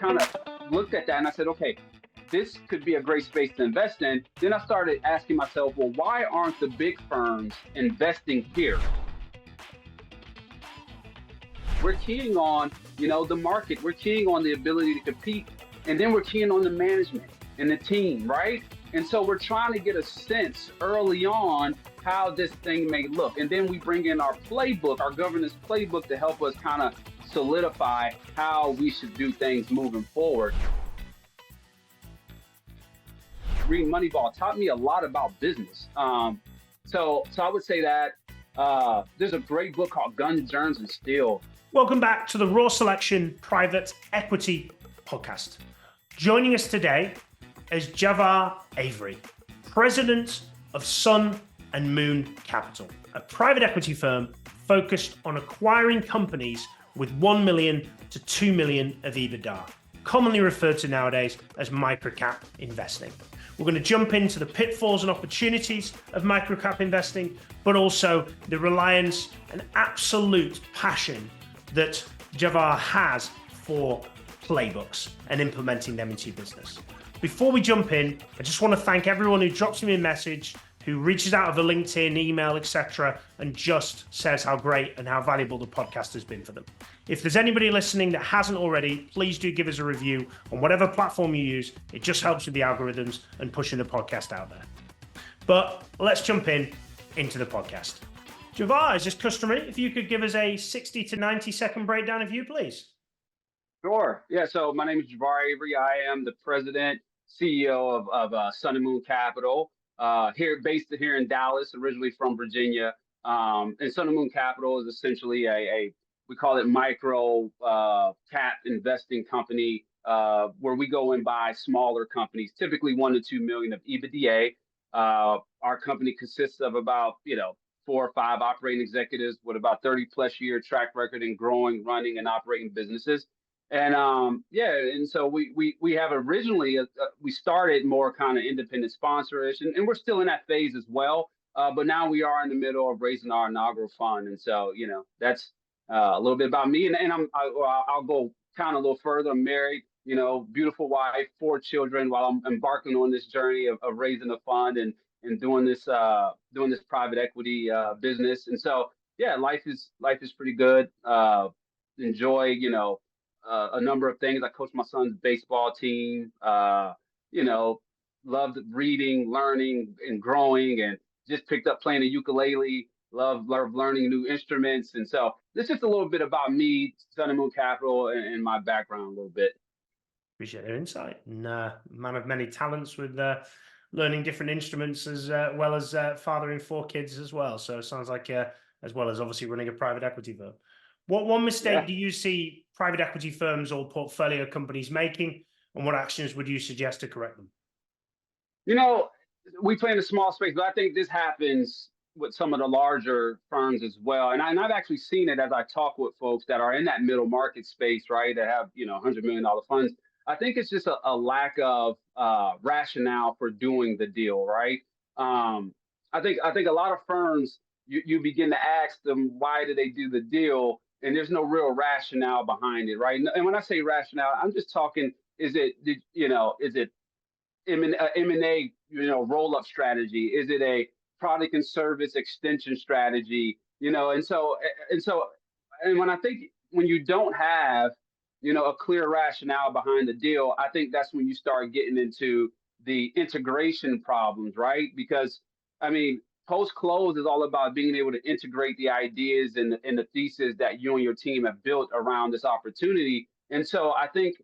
kind of looked at that and I said, okay, this could be a great space to invest in. Then I started asking myself, well, why aren't the big firms investing here? We're keying on, the market. We're keying on the ability to compete. And then we're keying on the management and the team, right? And so we're trying to get a sense early on how this thing may look. And then we bring in our playbook, our governance playbook, to help us kind of solidify how we should do things moving forward. Reading Moneyball taught me a lot about business. So I would say that there's a great book called Guns, Germs, and Steel. Welcome back to the Raw Selection Private Equity Podcast. Joining us today is Javar Avery, president of Sun and Moon Capital, a private equity firm focused on acquiring companies with 1 million to 2 million of EBITDA, commonly referred to nowadays as microcap investing. We're going to jump into the pitfalls and opportunities of microcap investing, but also the reliance and absolute passion that Javar has for playbooks and implementing them into your business. Before we jump in, I just want to thank everyone who drops me a message, who reaches out of a LinkedIn, email, etc., and just says how great and how valuable the podcast has been for them. If there's anybody listening that hasn't already, please do give us a review on whatever platform you use. It just helps with the algorithms and pushing the podcast out there. But let's jump into the podcast. Javar, is this customary? If you could give us a 60 to 90 second breakdown of you, please. Sure. Yeah. So my name is Javar Avery. I am the president, CEO of Sun and Moon Capital. Based here in Dallas, originally from Virginia. And Sun and Moon Capital is essentially we call it micro cap investing company, where we go and buy smaller companies, typically 1 to 2 million of EBITDA. Our company consists of about 4 or 5 operating executives with about 30+ year track record in growing, running, and operating businesses. And and so we have originally we started more kind of independent sponsorish, and we're still in that phase as well. But now we are in the middle of raising our inaugural fund, and so that's a little bit about me. And I'll go kind of a little further. I'm married, beautiful wife, 4 children, while I'm embarking on this journey of raising a fund and doing this private equity business. And so life is pretty good. Enjoy a number of things. I coach my son's baseball team. Loved reading, learning, and growing, and just picked up playing the ukulele. Love learning new instruments. And so this is just a little bit about me, Sun and Moon Capital, and my background a little bit. Appreciate your insight. And man of many talents with learning different instruments as well as fathering 4 kids as well. So it sounds like as well as obviously running a private equity firm. What one mistake do you see private equity firms or portfolio companies making, and what actions would you suggest to correct them? We play in a small space, but I think this happens with some of the larger firms as well. And I've actually seen it as I talk with folks that are in that middle market space, right, that have $100 million funds. I think it's just a lack of rationale for doing the deal, right? I think a lot of firms, you begin to ask them, why do they do the deal? And there's no real rationale behind it, right? And when I say rationale, I'm just talking, is it M&A, roll-up strategy? Is it a product and service extension strategy? And when you don't have, a clear rationale behind the deal, I think that's when you start getting into the integration problems, right? Because, post-close is all about being able to integrate the ideas and the thesis that you and your team have built around this opportunity. And so I think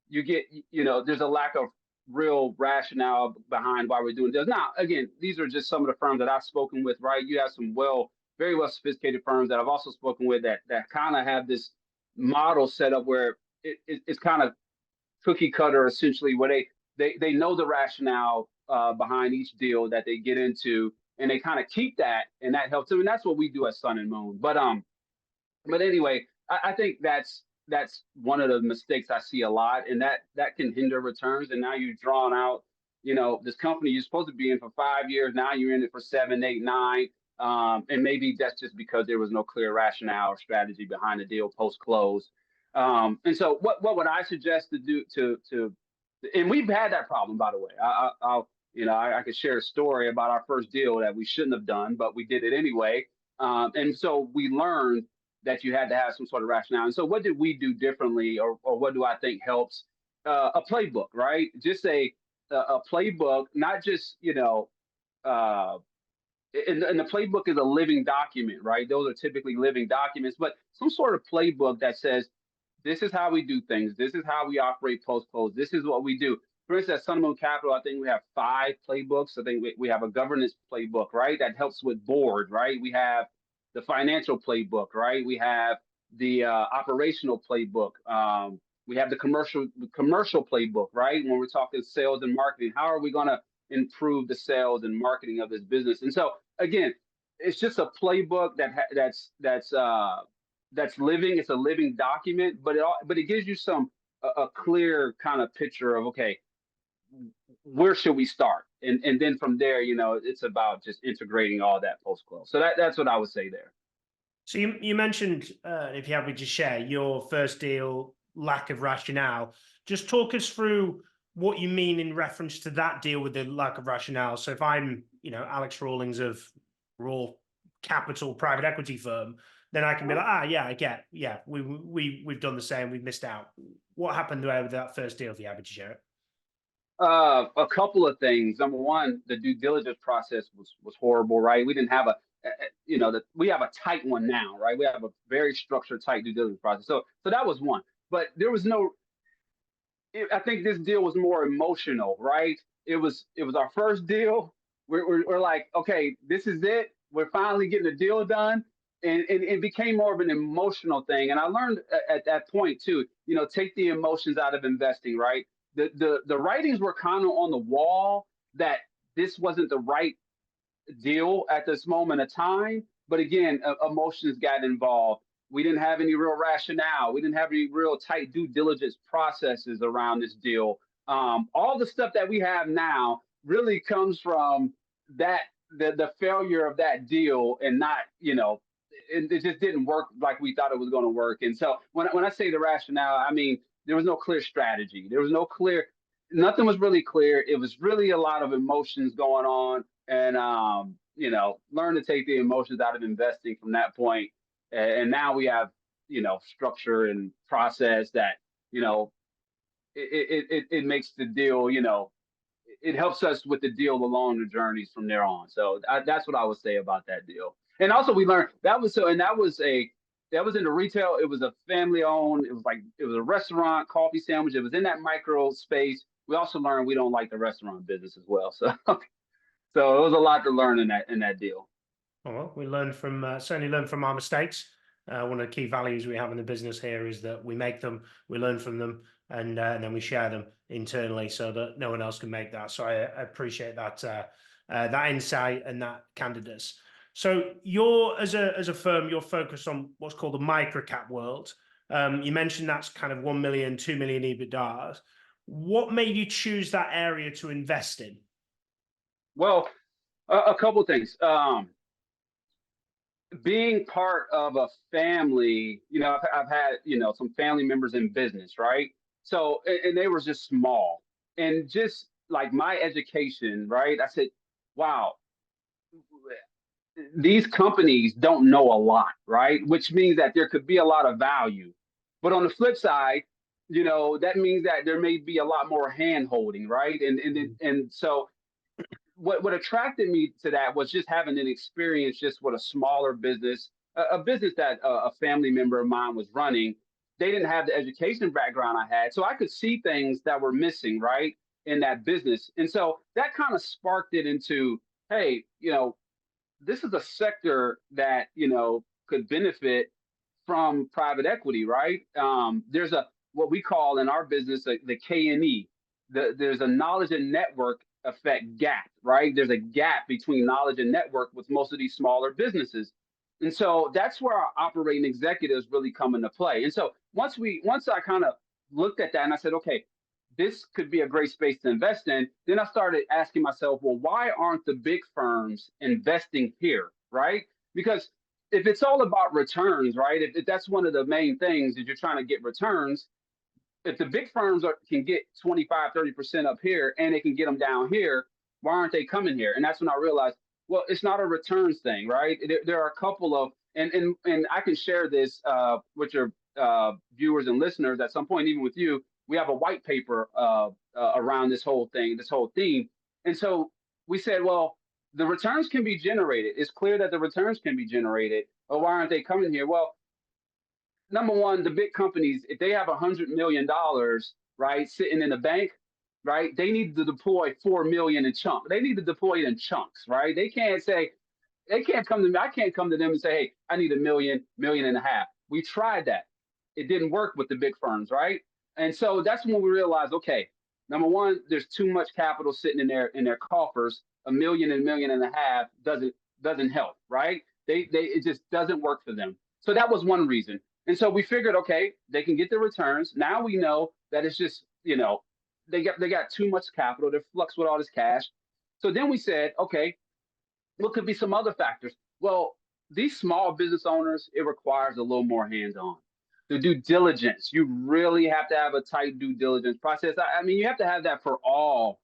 you get, there's a lack of real rationale behind why we're doing this. Now, again, these are just some of the firms that I've spoken with, right? You have some very well sophisticated firms that I've also spoken with that kind of have this model set up where it's kind of cookie cutter, essentially, where they know the rationale behind each deal that they get into, and they kind of keep that, and that helps them. And that's what we do at Sun and Moon. But anyway, I think that's one of the mistakes I see a lot, and that can hinder returns. And now you've drawn out, this company you're supposed to be in for 5 years. Now you're in it for 7, 8, 9. And maybe that's just because there was no clear rationale or strategy behind the deal post-close. And so what would I suggest to do and we've had that problem, by the way. I could share a story about our first deal that we shouldn't have done, but we did it anyway. And so we learned that you had to have some sort of rationale. And so what did we do differently, or what do I think helps? A playbook, right? Just a playbook, not just, uh, and the playbook is a living document, right? Those are typically living documents, but some sort of playbook that says, this is how we do things. This is how we operate post close. This is what we do. For instance, at Sun Moon Capital, I think we have 5 playbooks. I think we have a governance playbook, right? That helps with board, right? We have the financial playbook, right? We have the operational playbook. We have the commercial playbook, right? When we're talking sales and marketing, how are we going to improve the sales and marketing of this business? And so again, it's just a playbook that's living. It's a living document, but it gives you a clear kind of picture of, okay, where should we start, and then from there, it's about just integrating all that post close. So that's what I would say there. So you mentioned, if you're happy to share, your first deal, lack of rationale. Just talk us through what you mean in reference to that deal with the lack of rationale. So if I'm, Alex Rawlings of Raw Capital private equity firm, then I can be like, yeah, I get, yeah, we've done the same, we've missed out. What happened there with that first deal, if you're happy to share it? A couple of things. Number one, the due diligence process was horrible, right? We didn't have we have a tight one now, right? We have a very structured, tight due diligence process. So that was one. But there was I think this deal was more emotional, right? It was our first deal. We're like, okay, this is it. We're finally getting the deal done. And it became more of an emotional thing. And I learned at that point too, take the emotions out of investing, right? The writings were kind of on the wall that this wasn't the right deal at this moment of time. But again, emotions got involved. We didn't have any real rationale. We didn't have any real tight due diligence processes around this deal. All the stuff that we have now really comes from the failure of that deal, and not, it just didn't work like we thought it was going to work. And so when I say the rationale, I mean, there was no clear strategy. There was nothing was really clear. It was really a lot of emotions going on, and learn to take the emotions out of investing from that point. And now we have, structure and process that, it makes the deal, it helps us with the deal along the journeys from there on. So that's what I would say about that deal. And also we learned that was in the retail. It was a family owned. It was a restaurant, coffee sandwich. It was in that micro space. We also learned we don't like the restaurant business as well. So so it was a lot to learn in that deal. Oh, well, we certainly learn from our mistakes. One of the key values we have in the business here is that we make them, we learn from them, and then we share them internally so that no one else can make that. So I appreciate that that insight and that candidness. So you're, as a firm, you're focused on what's called the microcap world. You mentioned that's kind of 1 million, 2 million EBITDA. What made you choose that area to invest in? Well, a couple of things. Being part of a family, I've had, some family members in business, right? So, and they were just small, and just like my education, right? I said, wow, these companies don't know a lot, right? Which means that there could be a lot of value. But on the flip side, that means that there may be a lot more hand holding, right? And so what attracted me to that was just having an experience just with a smaller business, a business that a family member of mine was running. They didn't have the education background I had, so I could see things that were missing, right, in that business. And so that kind of sparked it into, hey, this is a sector that, could benefit from private equity, right? There's what we call in our business the K&E. There's a knowledge and network effect gap, right? There's a gap between knowledge and network with most of these smaller businesses. And so that's where our operating executives really come into play. And so once I kind of looked at that and I said, okay, this could be a great space to invest in, then I started asking myself, well, why aren't the big firms investing here, right? Because if it's all about returns, right? If that's one of the main things that you're trying to get returns, if the big firms can get 25, 30% up here and they can get them down here, why aren't they coming here? And that's when I realized, well, it's not a returns thing, right? There are a couple of, and I can share this with your viewers and listeners at some point, even with you. We have a white paper around this whole thing, this whole theme. And so we said, well, the returns can be generated. It's clear that the returns can be generated, but why aren't they coming here? Well, number one, the big companies, if they have $100 million, right, sitting in the bank, right, they need to deploy 4 million in chunks. They need to deploy it in chunks, right? They can't come to me. I can't come to them and say, hey, I need a million, million and a half. We tried that. It didn't work with the big firms, right? And so that's when we realized, okay, number one, there's too much capital sitting in their coffers. A million and a million and a half doesn't help, right? It just doesn't work for them. So that was one reason. And so we figured, okay, they can get the returns. Now we know that it's just, they got too much capital. They're flux with all this cash. So then we said, okay, what could be some other factors? Well, these small business owners, it requires a little more hands-on. The due diligence, you really have to have a tight due diligence process. I mean, you have to have that for all,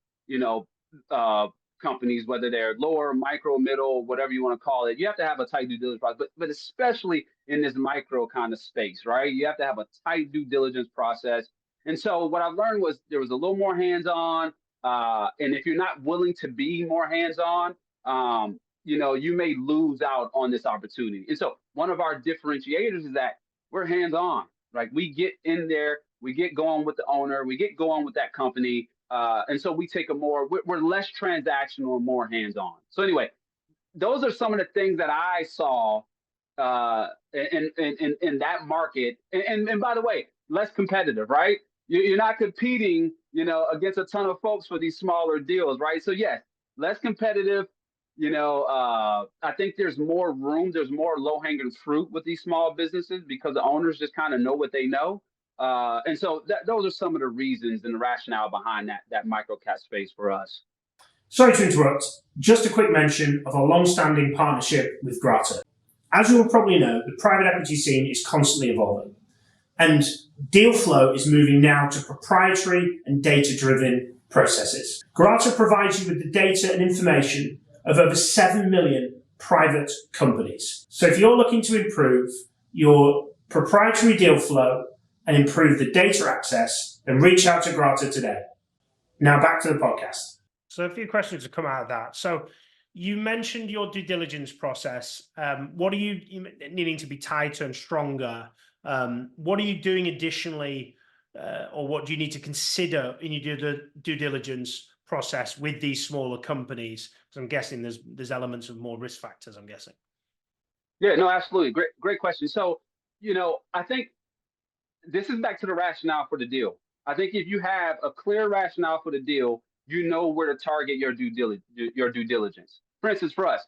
uh, companies, whether they're lower, micro, middle, whatever you want to call it. You have to have a tight due diligence process, but especially in this micro kind of space, right? You have to have a tight due diligence process. And so what I've learned was there was a little more hands-on, and if you're not willing to be more hands-on, you may lose out on this opportunity. And so one of our differentiators is that we're hands-on. Like we get in there, we get going with the owner, we get going with that company. And so we take we're less transactional and more hands-on. So anyway, those are some of the things that I saw in that market. And by the way, less competitive, right? You're not competing, against a ton of folks for these smaller deals, right? So yes, less competitive. I think there's more room, there's more low-hanging fruit with these small businesses because the owners just kind of know what they know. And so those are some of the reasons and the rationale behind that microcap space for us. Sorry to interrupt. Just a quick mention of our long-standing partnership with Grata. As you will probably know, the private equity scene is constantly evolving, and deal flow is moving now to proprietary and data-driven processes. Grata provides you with the data and information of over 7 million private companies. So if you're looking to improve your proprietary deal flow and improve the data access, then reach out to Grata today. Now back to the podcast. So a few questions have come out of that. So you mentioned your due diligence process. What are you needing to be tighter and stronger? What are you doing additionally, or what do you need to consider in your due diligence process with these smaller companies? Because I'm guessing there's elements of more risk factors, I'm guessing. Yeah, no, absolutely. Great question. So, I think this is back to the rationale for the deal. I think if you have a clear rationale for the deal, you know where to target your due diligence. For instance, for us,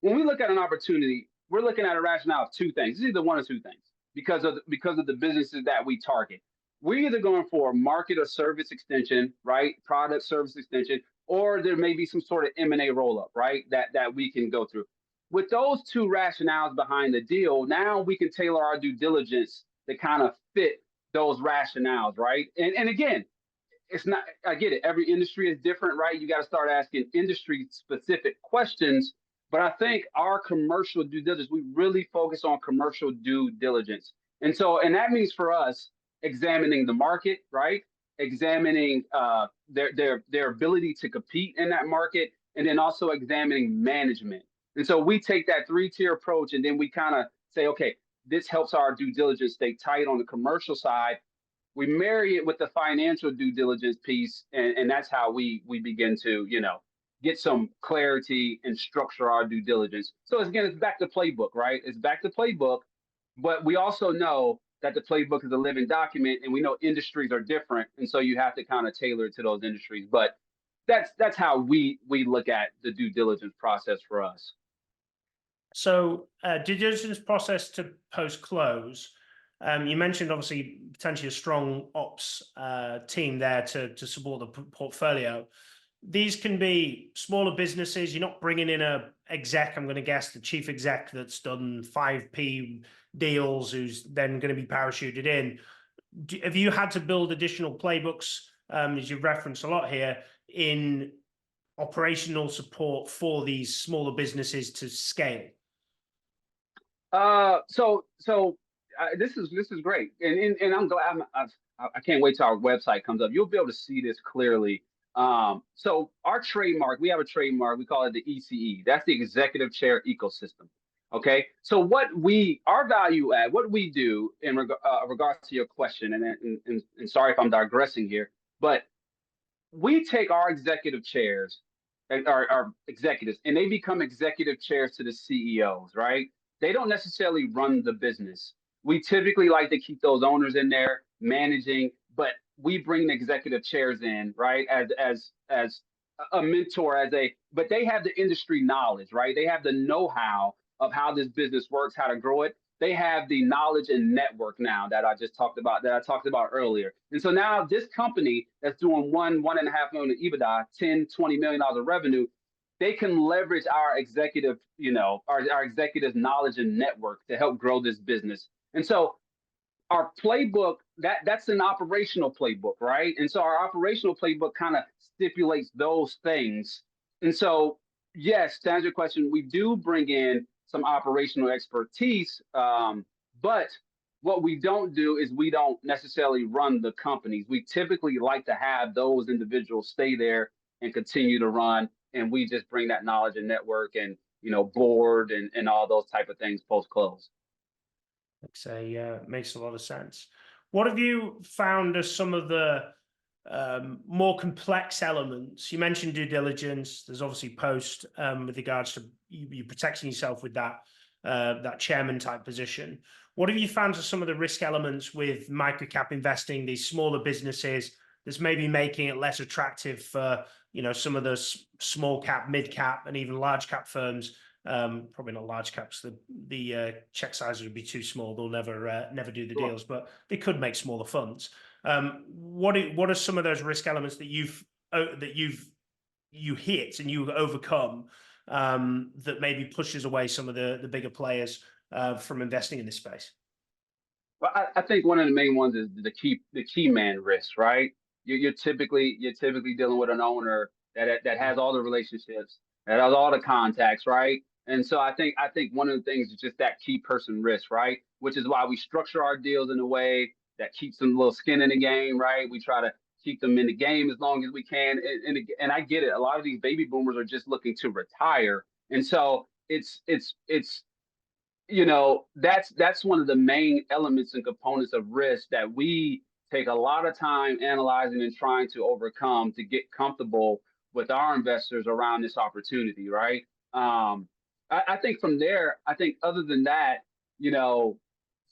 when we look at an opportunity, we're looking at a rationale of two things. It's either one or two things because of the businesses that we target. We're either going for a market or service extension, right? Product service extension, or there may be some sort of M&A roll-up, right? That we can go through. With those two rationales behind the deal, now we can tailor our due diligence to kind of fit those rationales, right? And again, it's not, I get it. Every industry is different, right? You got to start asking industry specific questions. But I think our commercial due diligence, we really focus on commercial due diligence. And that means for us, examining the market, right? Examining their ability to compete in that market, and then also examining management. And so we take that 3-tier approach, and then we kind of say, okay, this helps our due diligence stay tight on the commercial side. We marry it with the financial due diligence piece, and that's how we begin to, get some clarity and structure our due diligence. So again, it's back to playbook, right? It's back to playbook, but we also know that the playbook is a living document, and we know industries are different, and so you have to kind of tailor it to those industries. But that's how we look at the due diligence process for us. So due diligence process to post close. You mentioned obviously potentially a strong ops team there to support the portfolio. these can be smaller businesses. You're not bringing in a exec, I'm going to guess, the chief exec that's done 5p deals, who's then going to be parachuted in. Have you had to build additional playbooks, as you've referenced a lot here, in operational support for these smaller businesses to scale? This is great, and I'm glad. I can't wait till our website comes up. You'll be able to see this clearly. So our trademark, we have a trademark. We call it the ECE. That's the Executive Chair Ecosystem. Okay. So our value add, what we do in regards to your question, and sorry if I'm digressing here, but we take our executive chairs, our executives, and they become executive chairs to the CEOs, right? They don't necessarily run the business. We typically like to keep those owners in there managing, but we bring the executive chairs in, right? As a mentor, but they have the industry knowledge, right? They have the know-how of how this business works, how to grow it. They have the knowledge and network now that I talked about earlier. And so now this company that's doing 1.5 million EBITDA, 10, $20 million of revenue, they can leverage our executive, our executive knowledge and network to help grow this business. And so our playbook, that's an operational playbook, right? And so our operational playbook kind of stipulates those things. And so, yes, to answer your question, we do bring in some operational expertise, but what we don't do is we don't necessarily run the companies. We typically like to have those individuals stay there and continue to run, and we just bring that knowledge and network and board and all those type of things post close. Makes a lot of sense. What have you found as some of the more complex elements? You mentioned due diligence. There's obviously post with regards to you protecting yourself with that chairman type position. What have you found as some of the risk elements with microcap investing, these smaller businesses, that's maybe making it less attractive for some of those small cap, mid cap, and even large cap firms? Probably not large caps. The check sizes would be too small. They'll never do the deals, but they could make smaller funds. What are some of those risk elements that you hit and you overcome that maybe pushes away some of the bigger players from investing in this space? Well, I think one of the main ones is the key man risk, right? You're typically dealing with an owner that has all the relationships, that has all the contacts, right? And so I think one of the things is just that key person risk, right? Which is why we structure our deals in a way that keeps them a little skin in the game, right? We try to keep them in the game as long as we can. And I get it. A lot of these baby boomers are just looking to retire. And so it's that's one of the main elements and components of risk that we take a lot of time analyzing and trying to overcome to get comfortable with our investors around this opportunity, right? I think from there, other than that,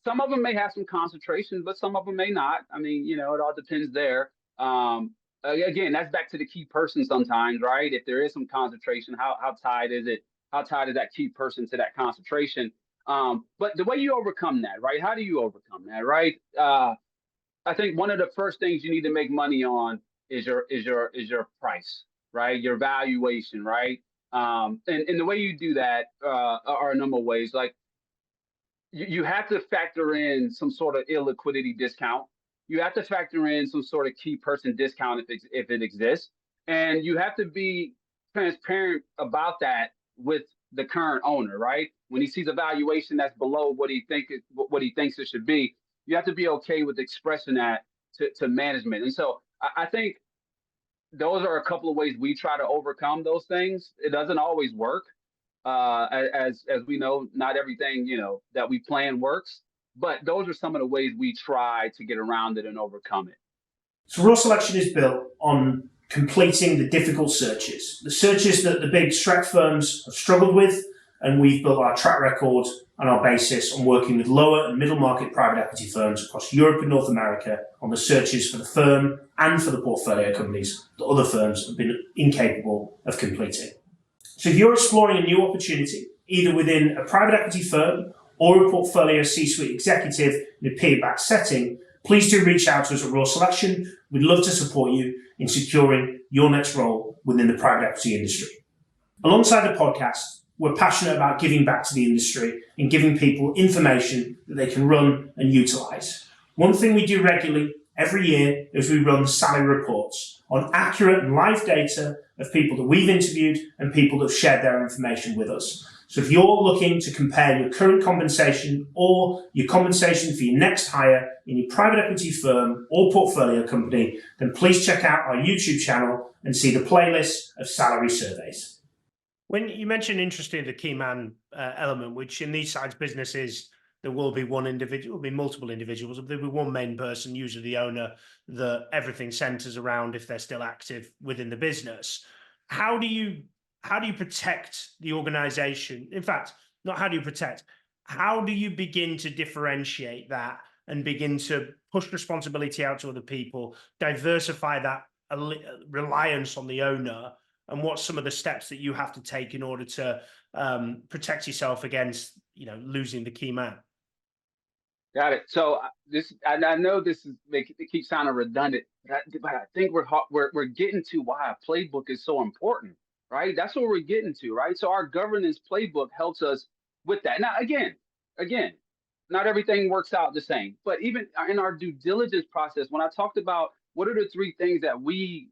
some of them may have some concentration, but some of them may not. I mean, it all depends there. Again, that's back to the key person sometimes, right? If there is some concentration, how tied is it? How tied is that key person to that concentration? But the way you overcome that, right? How do you overcome that, right? I think one of the first things you need to make money on is your price, right? Your valuation, right? And the way you do that are a number of ways. Like you have to factor in some sort of illiquidity discount. You have to factor in some sort of key person discount if it exists, and you have to be transparent about that with the current owner, right? When he sees a valuation that's below what he thinks it should be, you have to be okay with expressing that to management. And so I think those are a couple of ways we try to overcome those things. It doesn't always work. As we know, not everything, that we plan works, but those are some of the ways we try to get around it and overcome it. So Raw Selection is built on completing the difficult searches, the searches that the big strat firms have struggled with, and we've built our track record and our basis on working with lower and middle market private equity firms across Europe and North America on the searches for the firm and for the portfolio companies that other firms have been incapable of completing. So if you're exploring a new opportunity, either within a private equity firm or a portfolio C-suite executive in a peer-backed setting, please do reach out to us at Raw Selection. We'd love to support you in securing your next role within the private equity industry. Alongside the podcast, we're passionate about giving back to the industry and giving people information that they can run and utilize. One thing we do regularly every year is we run salary reports on accurate and live data of people that we've interviewed and people that have shared their information with us. So if you're looking to compare your current compensation or your compensation for your next hire in your private equity firm or portfolio company, then please check out our YouTube channel and see the playlist of salary surveys. When you mentioned, interesting, the key man element, which in these size businesses, there will be one individual, will be multiple individuals, there will be one main person, usually the owner, that everything centers around if they're still active within the business. How do you protect the organization? In fact, not how do you protect, how do you begin to differentiate that and begin to push responsibility out to other people, diversify that reliance on the owner? And what's some of the steps that you have to take in order to protect yourself against, losing the key man? Got it. So I know this it keeps sounding redundant, but I think we're getting to why a playbook is so important, right? That's what we're getting to, right? So our governance playbook helps us with that. Now, again, not everything works out the same, but even in our due diligence process, when I talked about what are the three things that we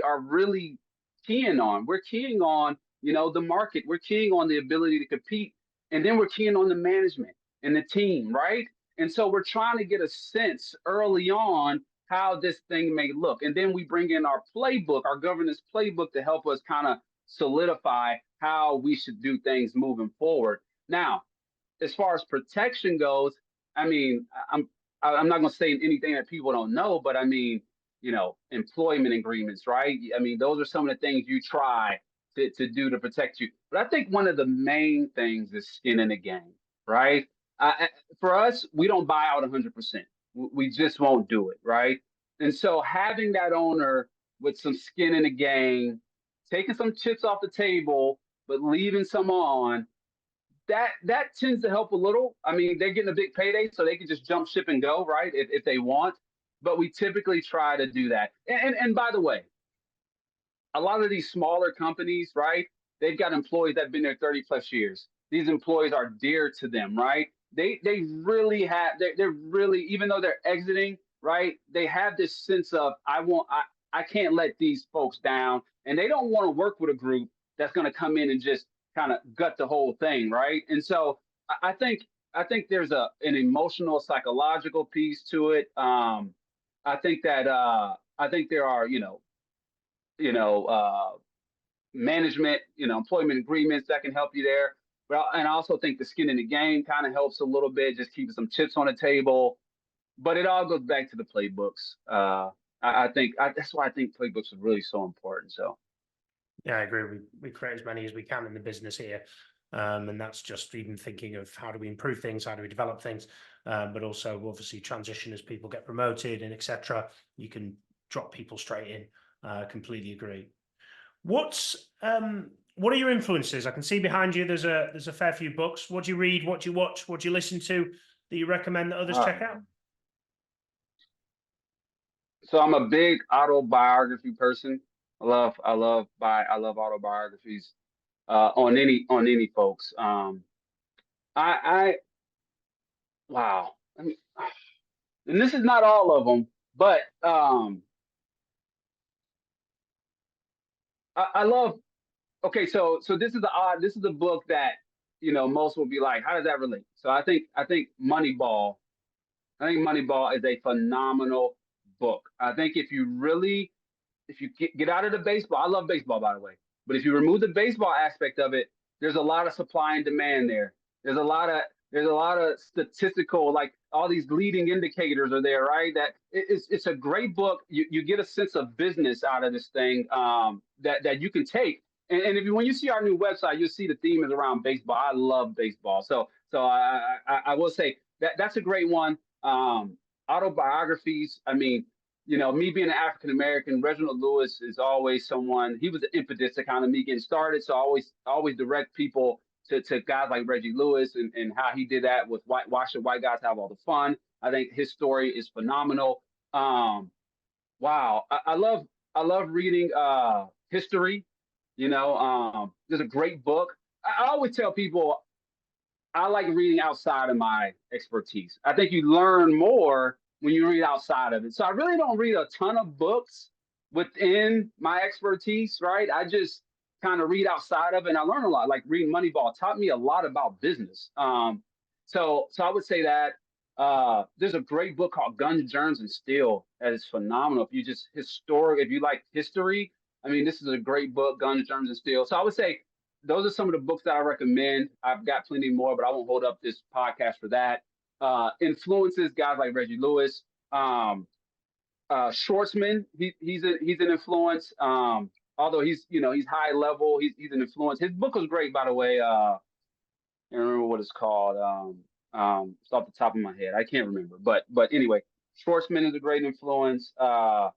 are really keying on, we're keying on, the market, we're keying on the ability to compete, and then we're keying on the management and the team, right? And so we're trying to get a sense early on how this thing may look. And then we bring in our playbook, our governance playbook, to help us kind of solidify how we should do things moving forward. Now, as far as protection goes, I'm not going to say anything that people don't know, but employment agreements, right? Those are some of the things you try to do to protect you. But I think one of the main things is skin in the game, right? For us, we don't buy out 100%. We just won't do it, right? And so having that owner with some skin in the game, taking some chips off the table, but leaving some on, that tends to help a little. They're getting a big payday, so they can just jump ship and go, right? If they want. But we typically try to do that. And by the way, a lot of these smaller companies, right? They've got employees that have been there 30 plus years. These employees are dear to them, right? They really have, they're really, even though they're exiting, right? They have this sense of, I can't let these folks down. And they don't want to work with a group that's going to come in and just kind of gut the whole thing, right? And so I think there's an emotional, psychological piece to it. I think there are, management, employment agreements that can help you there. But and I also think the skin in the game kind of helps a little bit, just keeping some chips on the table. But it all goes back to the playbooks. That's why I think playbooks are really so important. So. Yeah, I agree. We create as many as we can in the business here. And that's just even thinking of how do we improve things, how do we develop things, but also obviously transition as people get promoted and etc. You can drop people straight in. Completely agree. What are your influences? I can see behind you there's a fair few books. What do you read? What do you watch? What do you listen to that you recommend that others check out? So I'm a big autobiography person. I love autobiographies on any folks. Wow. And this is not all of them, but I love. Okay, so this is a book that most will be like, how does that relate? So I think Moneyball. I think Moneyball is a phenomenal book. I think if you get out of the baseball, I love baseball, by the way, but if you remove the baseball aspect of it, there's a lot of supply and demand there. There's a lot of statistical, like all these leading indicators are there, right? That it's a great book. You get a sense of business out of this thing that you can take. And when you see our new website, you'll see the theme is around baseball. I love baseball. So I will say that's a great one. Autobiographies. Me being an African American, Reginald Lewis is always someone. He was the impetus to kind of me getting started. So I always direct people to guys like Reggie Lewis and how he did that with watch the white guys have all the fun. I think his story is phenomenal. Wow, I love reading history. There's a great book. I always tell people I like reading outside of my expertise. I think you learn more when you read outside of it. So I really don't read a ton of books within my expertise, right? I just kind of read outside of it and I learn a lot. Like reading Moneyball taught me a lot about business. So I would say that there's a great book called Guns, Germs, and Steel that is phenomenal. If you like history, I mean, this is a great book, Guns, Germs, and Steel. So I would say those are some of the books that I recommend. I've got plenty more, but I won't hold up this podcast for that. Influences, guys like Reggie Lewis, Schwartzman. He's an influence. Although he's high level, he's an influence. His book was great, by the way. I can't remember what it's called. It's off the top of my head. I can't remember. But anyway, Schwartzman is a great influence. I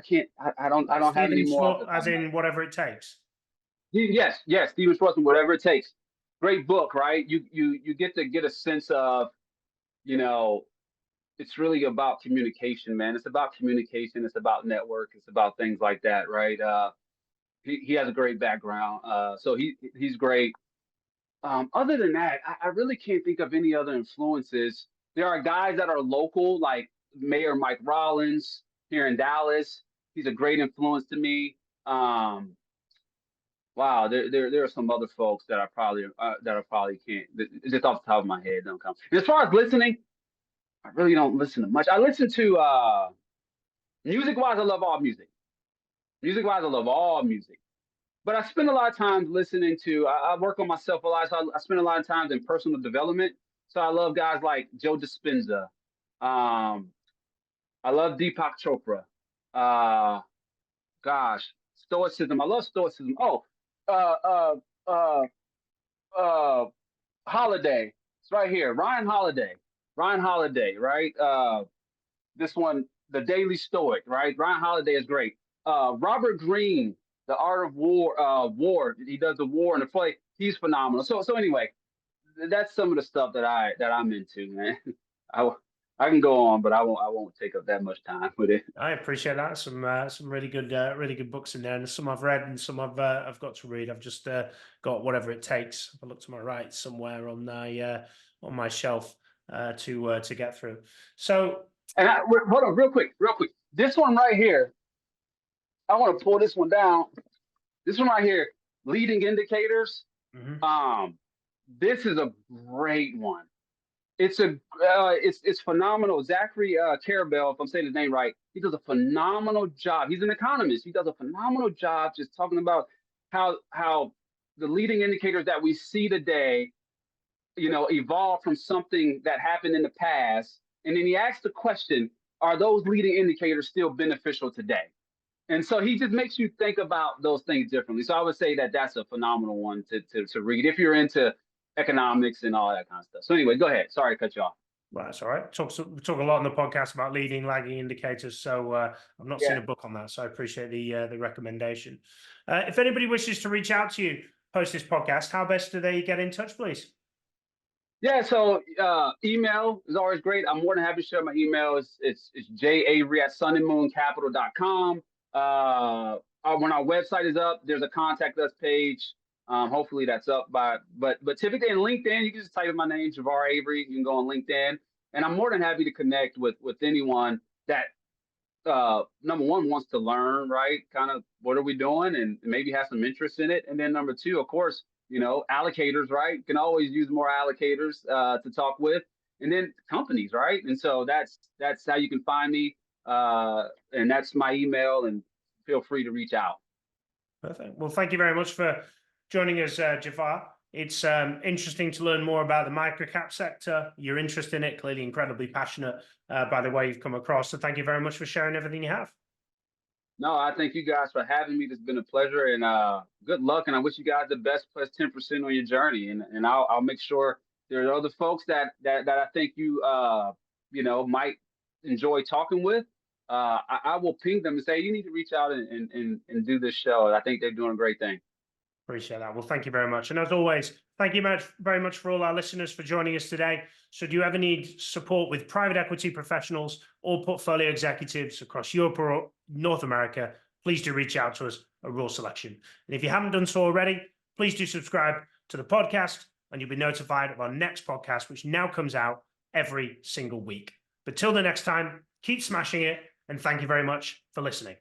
can't. I don't have any more off the top As of my in head. whatever it takes. Yes, Steven Schwartzman, whatever it takes. Great book, right? You get to get a sense of, you know, it's really about communication, man. It's about communication. It's about network. It's about things like that, right? He has a great background, so he's great. Other than that, I really can't think of any other influences. There are guys that are local, like Mayor Mike Rawlings here in Dallas. He's a great influence to me. Um, Wow, there are some other folks that I probably can't, just off the top of my head don't come. And as far as listening, I really don't listen to much. I listen to music wise. I love all music. Music wise, I love all music. But I spend a lot of time listening to. I work on myself a lot, so I spend a lot of time in personal development. So I love guys like Joe Dispenza. Um, I love Deepak Chopra. Uh, Gosh, Stoicism. I love Stoicism. Oh, uh, uh, uh, uh Holiday. It's right here. Ryan Holiday. Ryan Holiday, right? This one, The Daily Stoic, right? Ryan Holiday is great. Robert Greene, The Art of War, War. He does the war and the play. He's phenomenal. So anyway, that's some of the stuff that I'm into, man. I I can go on, but I won't take up that much time with it. I appreciate that. Some really good books in there, and some I've read and some I've got to read. I've just got Whatever It Takes. If I look to my right somewhere on my shelf to get through. So And hold on, real quick. This one right here, I want to pull this one down. This one right here, leading indicators. mhm. Um, this is a great one. It's phenomenal. Zachary Carabell, if I'm saying his name right, he does a phenomenal job. He's an economist. He does a phenomenal job just talking about how the leading indicators that we see today, evolved from something that happened in the past. And then he asks the question, are those leading indicators still beneficial today? And so he just makes you think about those things differently. So I would say that that's a phenomenal one to read if you're into economics and all that kind of stuff. So anyway, go ahead. Sorry to cut you off. Well, that's all right. We talk a lot on the podcast about leading, lagging indicators. So I've not seen Yeah. a book on that, so I appreciate the recommendation. If anybody wishes to reach out to you post this podcast, how best do they get in touch, please? Yeah, so email is always great. I'm more than happy to share my email. It's javery@sunandmooncapital.com. When our website is up, there's a contact us page. Hopefully that's up but typically in LinkedIn, you can just type in my name, Javar Avery. You can go on LinkedIn, and I'm more than happy to connect with anyone that number one wants to learn, right? Kind of what are we doing, and maybe have some interest in it. And then number two, of course, allocators, right? Can always use more allocators to talk with, and then companies, right? And so that's how you can find me, and that's my email. And feel free to reach out. Perfect. Well, thank you very much for joining us, Javar. It's interesting to learn more about the microcap sector. You're interested in it, clearly incredibly passionate by the way you've come across. So thank you very much for sharing everything you have. No, I thank you guys for having me. It's been a pleasure, and good luck. And I wish you guys the best, plus 10% on your journey. And I'll make sure there are other folks that I think might enjoy talking with. I will ping them and say you need to reach out and do this show. I think they're doing a great thing. Appreciate that. Well, thank you very much. And as always, thank you very much for all our listeners for joining us today. So do you ever need support with private equity professionals or portfolio executives across Europe or North America, please do reach out to us at Raw Selection. And if you haven't done so already, please do subscribe to the podcast and you'll be notified of our next podcast, which now comes out every single week. But till the next time, keep smashing it, and thank you very much for listening.